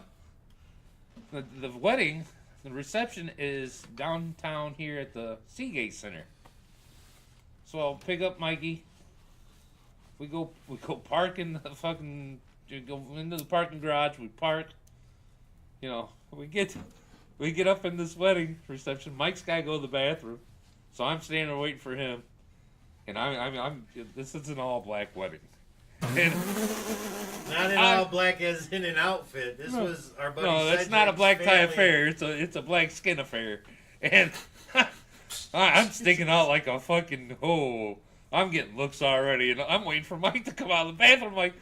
the wedding, the reception is downtown here at the Seagate Center. So I'll pick up Mikey. We go park in the go into the parking garage. We park. You know, we get up in this wedding reception. Mike's gotta go to the bathroom, so I'm standing there waiting for him. And I'm this is an all black wedding. And Not in all black as in an outfit. This was our buddy. no, that's not a black tie affair. It's a black skin affair. And I'm sticking out like a fucking I'm getting looks already, and I'm waiting for Mike to come out of the bathroom. I'm like,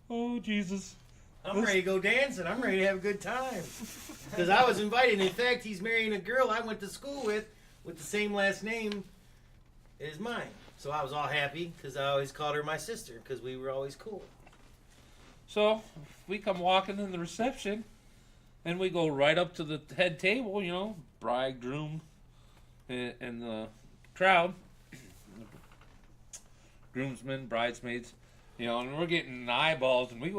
oh Jesus! I'm ready to go dancing. I'm ready to have a good time. Because I was invited. In fact, he's marrying a girl I went to school with the same last name as mine. So I was all happy because I always called her my sister because we were always cool. So we come walking in the reception, and we go right up to the head table. You know, bride, groom, and the crowd. Groomsmen, bridesmaids, you know, and we're getting eyeballs, and we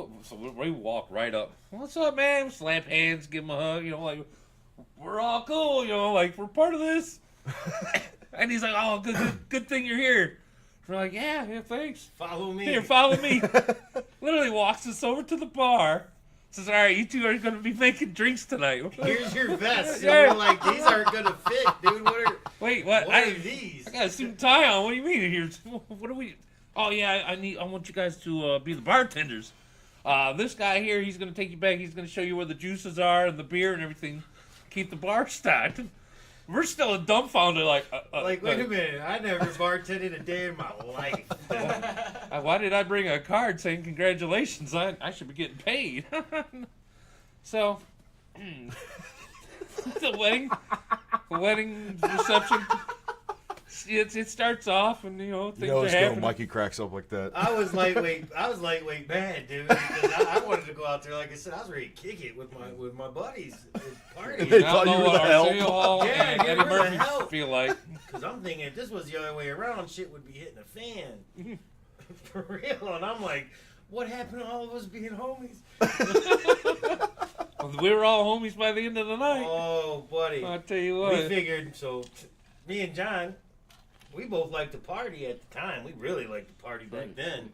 walk right up. What's up, man? We slap hands, give him a hug, you know, like we're all cool, you know, like we're part of this. And he's like, "Oh, good thing you're here." We're like, "Yeah, thanks. Follow me. Here, follow me." Literally walks us over to the bar. Says, "All right, you two are going to be making drinks tonight. Here's your vest." So Yeah. we're like, these aren't gonna fit, dude. Wait, what? What are these? I got a suit and tie on. What do you mean? Here's what are we? Oh yeah, I want you guys to be the bartenders. This guy here, he's gonna take you back. He's gonna show you where the juices are and the beer and everything. Keep the bar stocked. We're still dumbfounded, like wait a minute. I never bartended a day in my life. Why did I bring a card saying congratulations? I should be getting paid. So, the wedding reception. It starts off, and you know things are happening. Mikey cracks up like that. I was lightweight bad, dude. Because I wanted to go out there, like I said, I was ready to kick it with my buddies, party. They I thought don't you know were what the help. Arsenio Hall Yeah, and dude, Eddie we're the Murphy help. feel like. Because I'm thinking if this was the other way around, shit would be hitting a fan. For real. And I'm like, what happened to all of us being homies? We were all homies by the end of the night. Oh, buddy. I'll tell you what. We figured, so me and John, we both liked to party at the time. We really liked to party back then.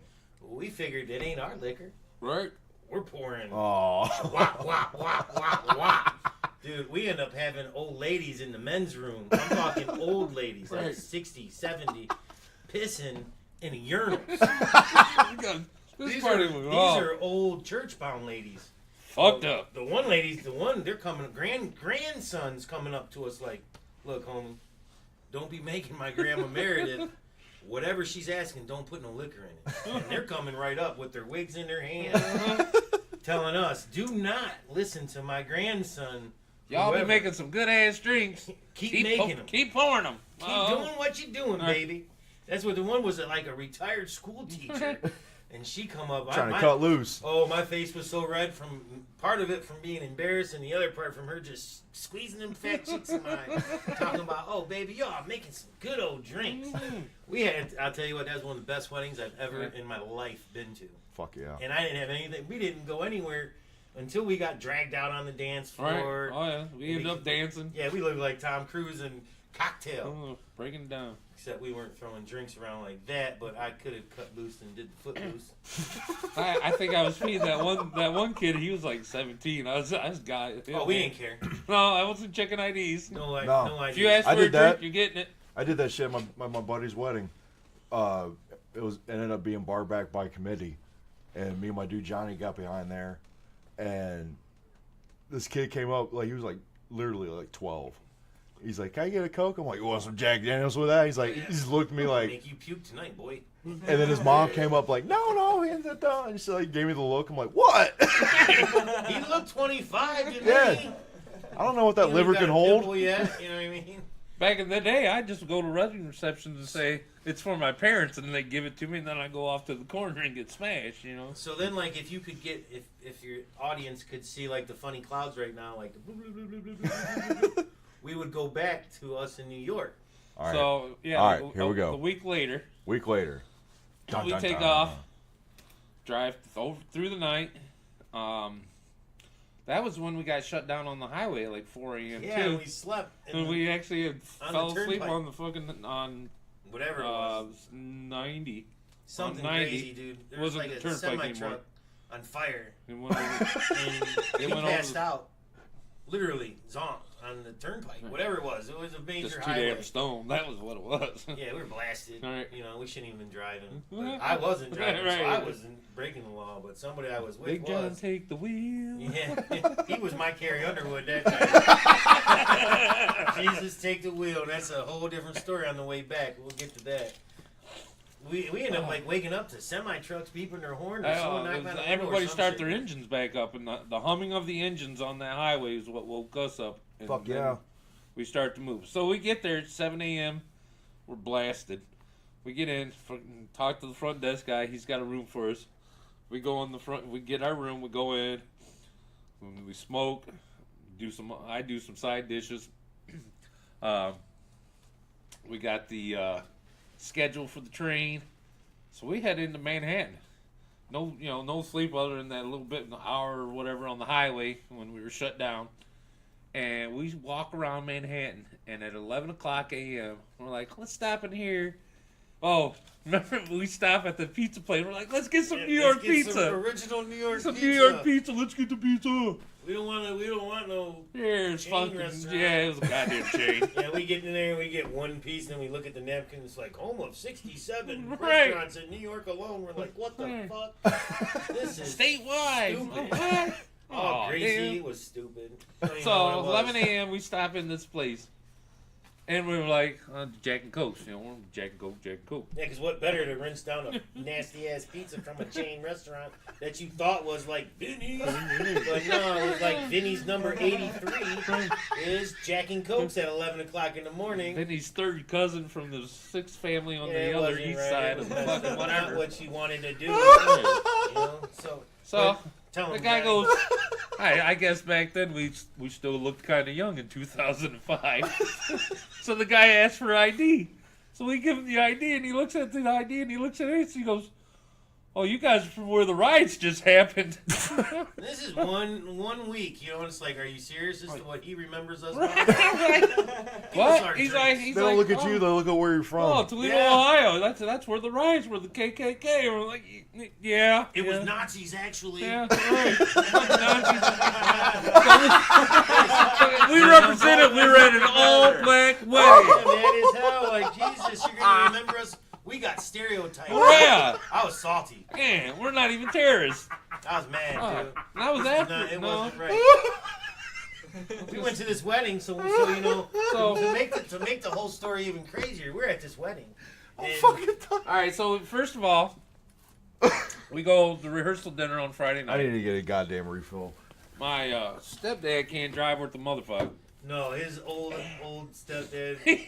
We figured it ain't our liquor. Right. We're pouring Oh. wop, wop, wop, wop, wop. Dude, we end up having old ladies in the men's room. I'm talking old ladies, like Right. 60, 70, pissing in a urinal. This These party are, was these off. are old church-bound ladies. Fucked up. The one they're coming, grandson's coming up to us like, look, homie, don't be making my grandma Meredith. Whatever she's asking, don't put no liquor in it. And they're coming right up with their wigs in their hands, telling us, do not listen to my grandson. Y'all be whoever. making some good ass drinks. Keep making them. Keep pouring them. Keep doing what you're doing, baby. That's what the one was, like a retired school teacher. And she come up. Trying to cut loose. Oh, my face was so red from part of it from being embarrassed, and the other part from her just squeezing them fat cheeks of mine, talking about, oh, baby, y'all making some good old drinks. We had, I'll tell you what, that was one of the best weddings I've ever in my life been to. Fuck yeah. And I didn't have anything. We didn't go anywhere until we got dragged out on the dance floor. Right. Oh yeah, we ended up dancing. Yeah, we looked like Tom Cruise and Cocktail. Oh, breaking it down. Except we weren't throwing drinks around like that, but I could have cut loose and did the foot loose. I think I was feeding that one kid. He was like 17. I was guy. Oh, we didn't care. No, I wasn't checking IDs. No No. idea. If you ask I for a did that. drink, you're getting it. I did that shit at my buddy's wedding. It ended up being bar back by committee, and me and my dude Johnny got behind there, and this kid came up like he was like literally like 12. He's like, "Can I get a Coke?" I'm like, "You want some Jack Daniels with that?" He's like, he just looked at me like, Make you puke tonight, boy. and then his mom came up like, "No, hands it down." And she like gave me the look. I'm like, "What?" He looked 25, didn't Yeah. he? I don't know what that He liver ain't can got a hold. dimple yet, you know what I mean? Back in the day, I'd just go to wedding receptions and say it's for my parents, and then they give it to me, and then I go off to the corner and get smashed. You know. So then, like, if you could get, if your audience could see, like, the funny clouds right now, like, the blue, blue, blue, blue, blue, blue, blue, blue, we would go back to us in New York. All right. So yeah. All right, here we go. A week later, Week later. Dun, we dun, take dun. off, drive through the night. That was when we got shut down on the highway at like 4 a.m. Yeah, too. we slept. And we actually on fell the asleep turnpike. on the fucking on Whatever it was. 90. Something 90. crazy, dude. There was Wasn't like the a turnpike semi anymore. truck on fire. It went over, And It we went over passed the- out. Literally, zonk on the turnpike. Whatever it was. It was a major just too highway. damn stoned. That was what it was. Yeah, we were blasted. All right. You know, we shouldn't even been driving. Mhm. But I wasn't driving, so I Right. wasn't breaking the law. But somebody I was with Big John, was. take the wheel. Yeah, he was my Carrie Underwood that time. Jesus, take the wheel. That's a whole different story on the way back. We'll get to that. We ended up like waking up to semi trucks beeping their horn or someone knocking on the window or Everybody some start shit. their engines back up, and the humming of the engines on that highway is what woke us up. And Fuck then yeah. We start to move. So we get there at 7 a.m. We're blasted. We get in, fucking talk to the front desk guy. He's got a room for us. We go in the front. We get our room. We go in. We smoke. I do some side dishes. We got the schedule for the train. So we head into Manhattan. No sleep other than that little bit, an hour or whatever on the highway when we were shut down. And we walk around Manhattan, and at 11 o'clock a.m., we're like, let's stop in here. Oh, remember we stop at the pizza place. We're like, let's get some New York Let's get pizza. Some original New York Some pizza. New York pizza. Let's get the pizza. We don't want no. Here's Chain fucking restaurant. yeah, it was a goddamn chain. Yeah, we get in there and we get one piece, and we look at the napkin. It's like home of 67 Right. restaurants in New York alone. We're like, what the Right. fuck? This is Statewide. stupid. What? Oh, Aw, Gracie damn. was stupid. I don't even know So what it was. 11 a.m. we stop in this place, and we were like, Jack and Coke. Jack and Coke, Jack and Coke. Yeah, because what better to rinse down a nasty ass pizza from a chain restaurant that you thought was like Vinny's, but no, it was like Vinny's number 83 is Jack and Cokes at 11 o'clock in the morning. Then he's third cousin from the sixth family on Yeah, the it other wasn't east right. side It of the was fucking not whatever. what you wanted to do. You know? So So tell the him, guy Johnny. goes, I guess back then we still looked kind of young in 2005. So the guy asked for ID. So we give him the ID, and he looks at the ID, and he looks at us, and he goes, oh, you guys are from where the riots just happened. This is one week, you know. It's like, are you serious? This is what he remembers us. What? He's like, They don't look at you. They look at where you're from. Oh, Toledo, Ohio. That's where the riots were. The KKK. And we're like, yeah. It was Nazis, actually. Yeah, right. We represented. We were at an all-black wedding. Yeah, man, as hell. Like, Jesus, you're gonna remember us. We got stereotyped. Yeah. I was salty. Man, we're not even terrorists. I was mad, dude. And I was after. It No. wasn't right. We went to this wedding, so you know, to make the whole story even crazier, we're at this wedding. And All right, so first of all, we go to rehearsal dinner on Friday night. I need to get a goddamn refill. My stepdad can't drive worth the motherfucker. no, his old stepdad.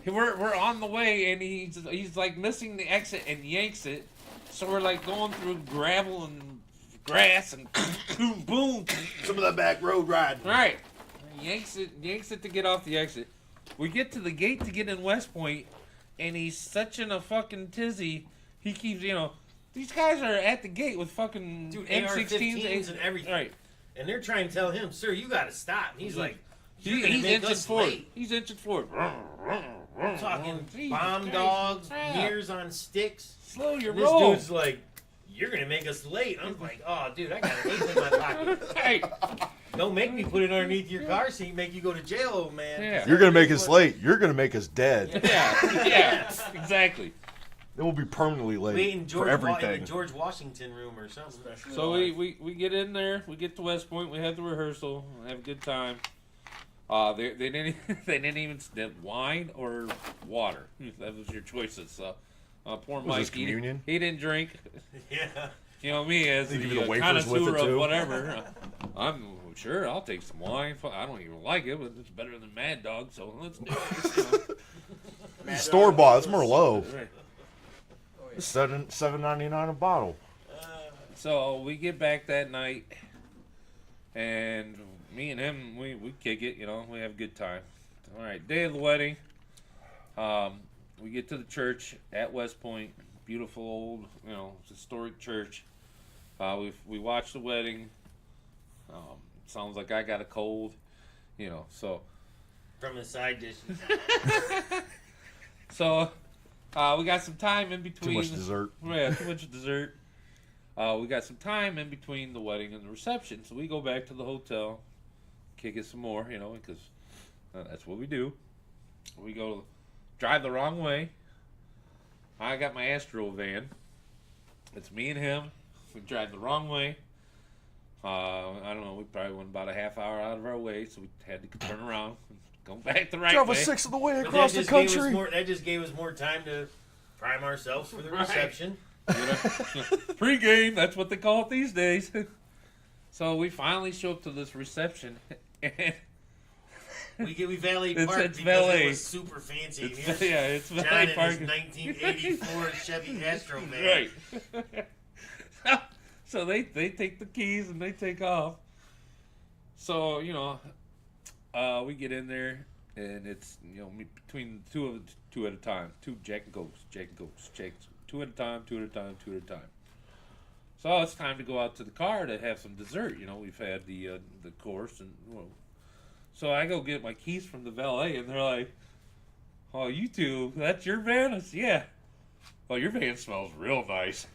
We're on the way, and he's like missing the exit and yanks it. So we're like going through gravel and grass and boom, boom. Some of that back road ride. Right. Yanks it to get off the exit. We get to the gate to get in West Point, and he's such in a fucking tizzy. He keeps, these guys are at the gate with fucking Dude, M16s and everything. Right. And they're trying to tell him, sir, you gotta stop. And he's like, you're gonna He's make inching us forward. late. He's inching forward. I'm talking Jesus bomb Christ, dogs, crap. mirrors on sticks. Slow your And this roll. dude's like, you're gonna make us late. I'm like, oh, dude, I got an eighth in my pocket. Hey. Don't make me put it underneath your car seat. Make you go to jail, old man. Yeah. You're gonna make us late. You're gonna make us dead. Yeah, exactly. Then we'll be permanently late Wait in for in everything. the George Washington room or something. So we get in there, we get to West Point, we have the rehearsal, have a good time. They didn't even wine or water. That was your choices. So poor Was Mike, this communion? he didn't drink. Yeah. You know me as They give you the the wafers with connoisseur it, of too? whatever. I'm sure I'll take some wine. I don't even like it, but it's better than Mad Dog. So let's do it. Store bought. It's Merlot. Right. $7.99 a bottle. So we get back that night, and me and him, we kick it, we have a good time. All right, day of the wedding. We get to the church at West Point, beautiful old, historic church. We watch the wedding. Sounds like I got a cold, so. From the side dishes. So, we got some time in between. Too much dessert. Yeah, too much dessert. We got some time in between the wedding and the reception, so we go back to the hotel, kick it some more, because that's what we do. We go drive the wrong way. I got my Astro van. It's me and him. We drive the wrong way. I don't know. We probably went about a half hour out of our way, so we had to turn around and go back the right Drove way. a sixth of the way But across the country. That just gave us more time to prime ourselves for the reception. Pre-game, that's what they call it these days. So we finally show up to this reception, and We valet It's parked because valet. it was super fancy. it's, Here's yeah, it's John valet in his parking. 1984 Chevy Astro van. Right. So they take the keys and they take off. So we get in there, and it's between two at a time, two Jack and Cokes, two at a time. So it's time to go out to the car to have some dessert. We've had the course, and so I go get my keys from the valet, and they're like, "Oh, you two, that's your van?" I said, "Yeah." "Oh, your van smells real nice."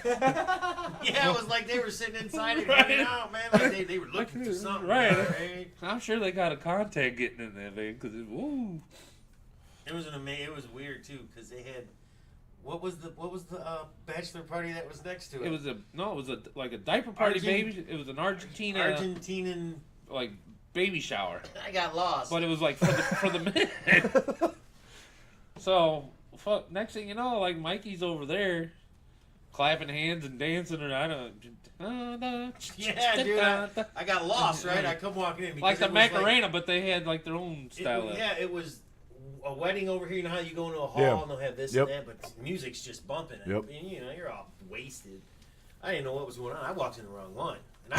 Yeah, it was like they were sitting inside and Right. hanging out, man. Like they were looking for something. Right. Right? I'm sure they got a contact getting in that van because woo. It was it was weird too because they had what was the bachelor party that was next to it? It was like a diaper party, baby. It was an Argentinian. like baby shower, I got lost. but it was like for the men. So next thing you know, like Mikey's over there, clapping hands and dancing, and I don't. Yeah, dude, I got lost. Right, I come walking in because Like the it was Macarena, but they had like their own style. of it. Yeah, it was a wedding over here. You know how you go into a hall Yeah. and they'll have this Yep. and that, but music's just bumping. Yep. And, you're all wasted. I didn't know what was going on. I walked in the wrong one, and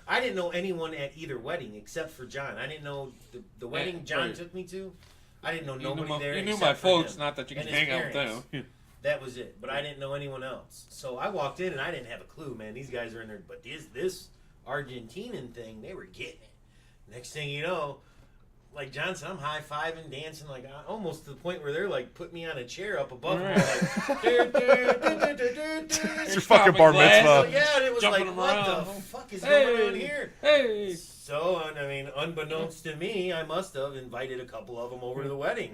I didn't know anyone at either wedding except for John. I didn't know the wedding John right. took me to. I didn't know You nobody knew there. You knew except my for folks, him not that you can and his hang out with parents. them. That was it. But I didn't know anyone else. So I walked in and I didn't have a clue, man. These guys are in there. But this Argentinian thing, they were getting it. Next thing you know, like John said, I'm high-fiving, dancing, like almost to the point where they're like put me on a chair up above me. Like, It's your fucking bar mitzvah. yeah, and it was Jumping like, what around. the fuck is going on here? Hey! So, I mean, unbeknownst to me, I must have invited a couple of them over to the wedding.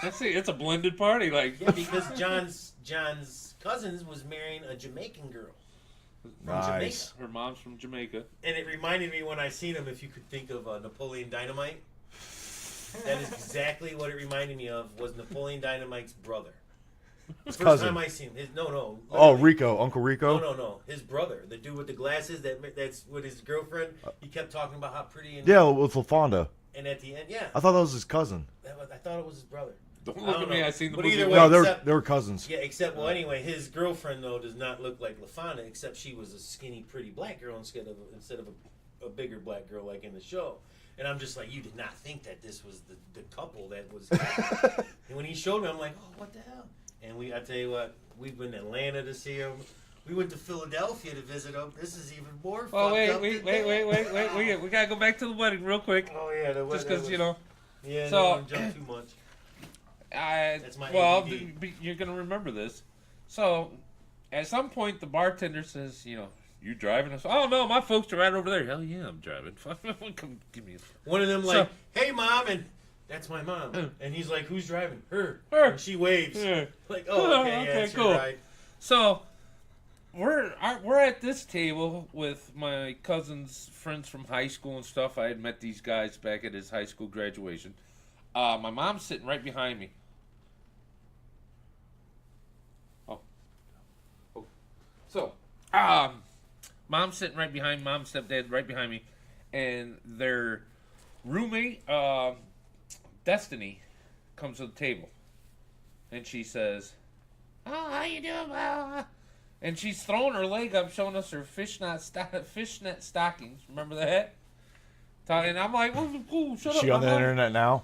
Let's see, it's a blended party. Like, Yeah, because John's cousins was marrying a Jamaican girl. From Nice. Jamaica. her mom's from Jamaica. And it reminded me when I seen him, if you could think of Napoleon Dynamite. That is exactly what it reminded me of, was Napoleon Dynamite's brother. The first cousin. time I seen him. No. Oh, literally. Rico, Uncle Rico. No. His brother, the dude with the glasses, that's with his girlfriend. He kept talking about how pretty and Yeah, with LaFonda. And at the end, yeah, I thought that was his cousin. I thought it was his brother. Don't I look don't at me. know. I seen the But movie. either way, No, except- they were cousins. Yeah, except anyway, his girlfriend though does not look like LaFonda, except she was a skinny, pretty black girl instead of a bigger black girl like in the show. And I'm just like, you did not think that this was the couple that was. And when he showed me, I'm like, oh, what the hell? And I tell you what, we've been to Atlanta to see him. We went to Philadelphia to visit him. This is even more. Oh, fucked wait. up than that. We gotta go back to the wedding real quick. Oh yeah, Just because, you know. Yeah, So- no, don't jump too much. That's my ADD. You're gonna remember this. So, at some point, the bartender says, you know, you driving us? Oh no, my folks are right over there. Hell yeah, I'm driving. Come give me a... One of them So- like, hey mom, and that's my mom. And he's like, who's driving? Her. Her. And she waves. Yeah. Like, oh, okay, yeah, Okay, that's cool. your ride. So, we're at this table with my cousin's friends from high school and stuff. I had met these guys back at his high school graduation. My mom's sitting right behind me. So, mom's sitting right behind mom, stepdad right behind me, and their roommate, Destiny, comes to the table, and she says, "Oh, how you doing, Mama?" And she's throwing her leg up, showing us her fishnet stockings. Remember that? And I'm like, "Ooh, shut up!" She on the Mama." internet now?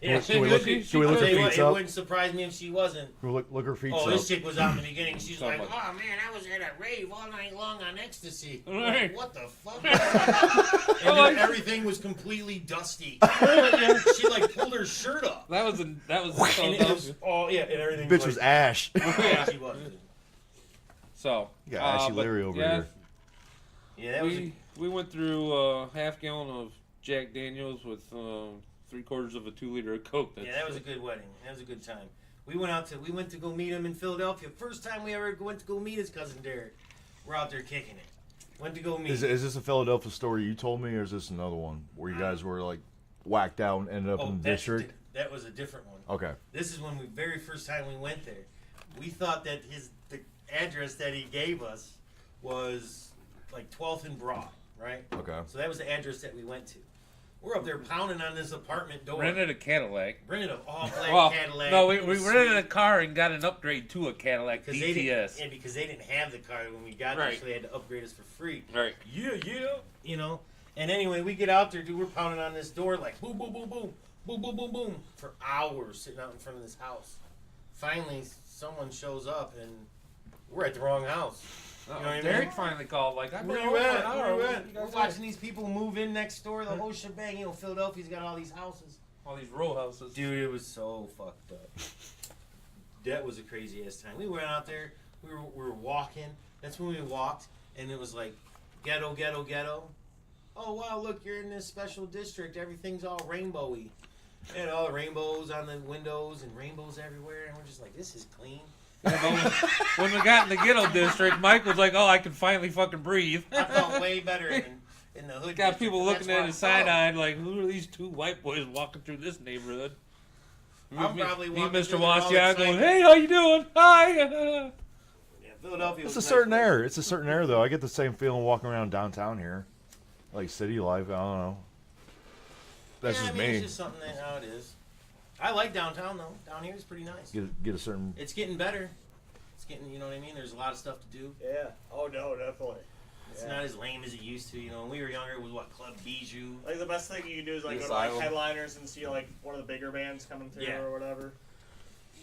Yeah, Can we look she- at her Tell you what, feet it up? wouldn't surprise me if she wasn't. Look her feet Oh, up. this chick was out in the beginning. She's Something like, like- oh man, I was at a rave all night long on ecstasy. I'm Right. like, what the fuck? And like- then everything was completely dusty. She like pulled her shirt up. That was And it was, oh yeah, and everything Bitch was like, ash. yeah, she was. So, You got Ashy but, Larry over yeah, here. Yeah, that was. we went through a half gallon of Jack Daniels with 3/4 of a 2-liter of Coke. Yeah, that was a good wedding. That was a good time. We went to go meet him in Philadelphia. First time we ever went to go meet his cousin Derek. We're out there kicking it. Went to go meet. Is this a Philadelphia story you told me, or is this another one where you guys were like whacked out and ended up in the district? That was a different one. Okay. This is when very first time we went there. We thought that the address that he gave us was like 12th and Broad, right? Okay. So that was the address that we went to. We're up there pounding on this apartment door. Rented a Cadillac. Rented an all-black Well, Cadillac. no, we It was rented sweet. a car and got an upgrade to a Cadillac Because they didn't, DTS. and because they didn't have the car when we got there, Right. so they had to upgrade us for free. Right. Yeah. You know. And anyway, we get out there, dude. We're pounding on this door like boom, boom, boom, boom, boom, boom, boom, boom for hours, sitting out in front of this house. Finally, someone shows up, and we're at the wrong house. You know what I mean? Derek finally called. Like, I've been Where home you for an at? hour. Where you What at? you We're guys watching these people move in next door, the whole shebang. You know, Philadelphia's got all these houses. all these row houses. Dude, it was so fucked up. That was a crazy ass time. We went out there. We were walking. That's when we walked, and it was like ghetto, ghetto, ghetto. Oh wow, look, you're in this special district. Everything's all rainbowy, and all the rainbows on the windows and rainbows everywhere. And we're just like, this is clean. When we got in the ghetto district, Mike was like, "Oh, I can finally fucking breathe." I felt way better in the hood. Got district, people and looking that's where at I'm us from. side-eyed like, "Who are these two white boys walking through this neighborhood?" I'm probably me and walking Mr. through there all Wasiak going, excited. "Hey, how you doing? Hi." Yeah, Philadelphia. It's was a nice certain place. air. It's a certain air, though. I get the same feeling walking around downtown here, like city life. I don't know. That's Yeah, just I mean, me. It's just something that how it is. I like downtown though. Down here is pretty nice. Get a certain. It's getting better. It's getting, you know what I mean? There's a lot of stuff to do. Yeah. Oh no, definitely. It's Yeah. not as lame as it used to. You know, when we were younger, it was what, Club Bijou. Like the best thing you can do is like The go to like Asylum. headliners and see like one of the bigger bands coming through Yeah. or whatever.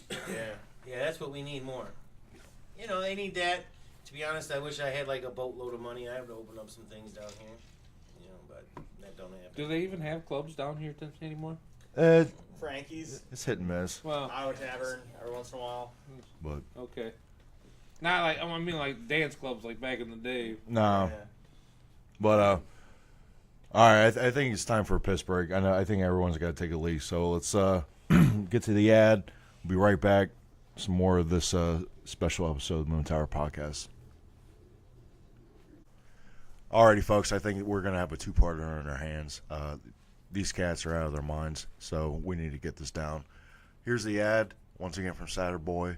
Yeah. Yeah, that's what we need more. You know, they need that. To be honest, I wish I had like a boatload of money. I have to open up some things down here. You know, but that don't happen. Do they even have clubs down here anymore? Frankie's, It's hit and miss, Well, Iowa Tavern, every once in a while. but okay. Not like I mean like dance clubs like back in the day. no. Yeah. But all right, I think it's time for a piss break. I think everyone's got to take a leak. So let's get to the ad. We'll be right back. Some more of this special episode of the Moon Tower Podcast. Alrighty, folks. I think we're gonna have a two-parter in our hands. These cats are out of their minds, so we need to get this down. Here's the ad once again from Saturn Boy.